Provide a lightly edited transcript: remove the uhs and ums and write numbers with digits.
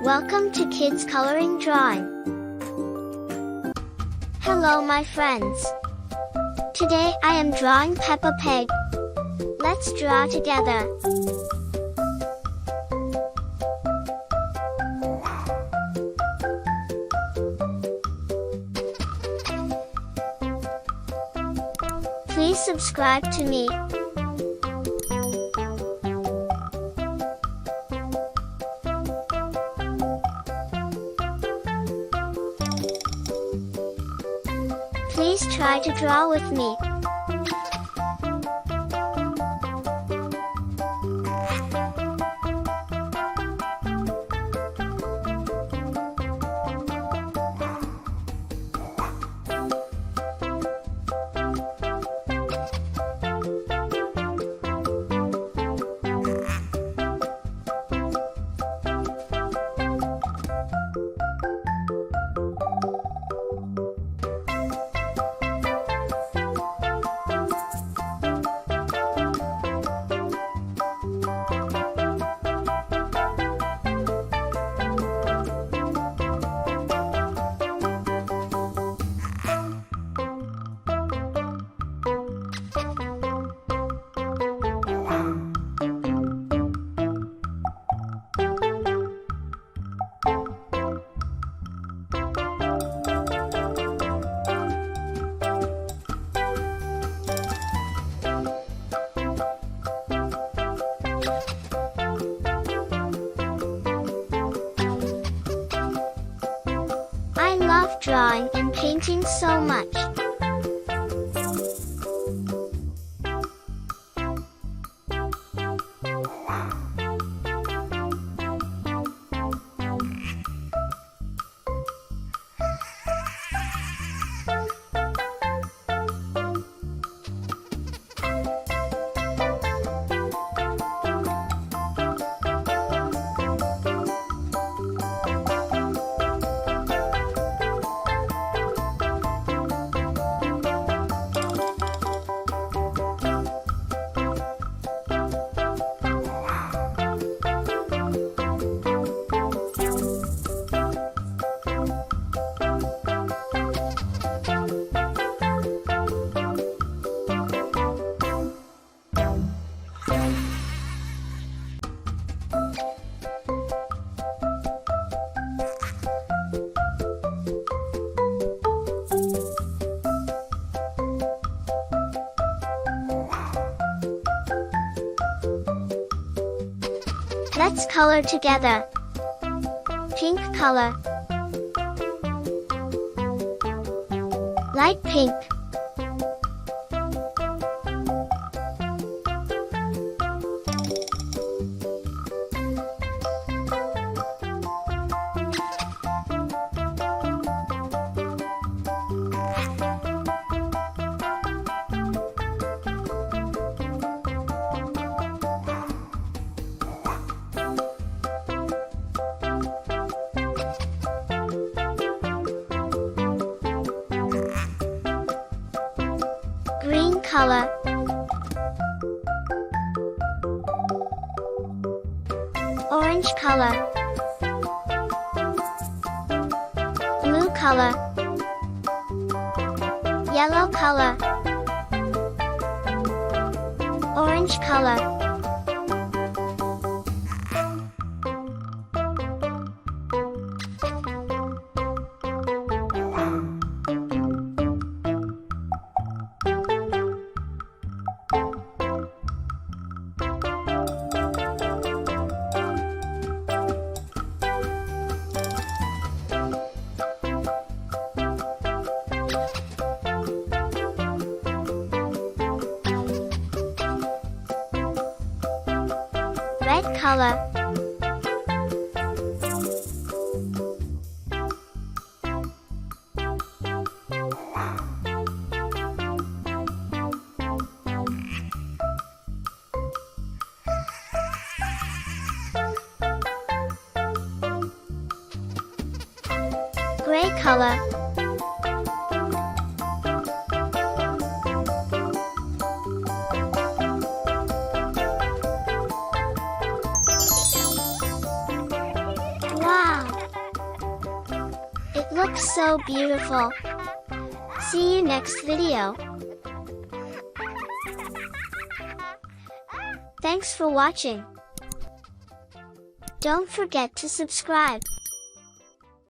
Welcome to Kids Coloring Drawing. Hello my friends. Today I am drawing Peppa Pig. Let's draw together. Please subscribe to me. Please try to draw with me. I love drawing and painting so much. Let's color together. Pink color. Light pink. Green color. Orange color. Blue color. Yellow color. Orange color. Red color. Gray color. Wow! looks so beautiful. See you next video. Thanks for watching. Don't forget to subscribe.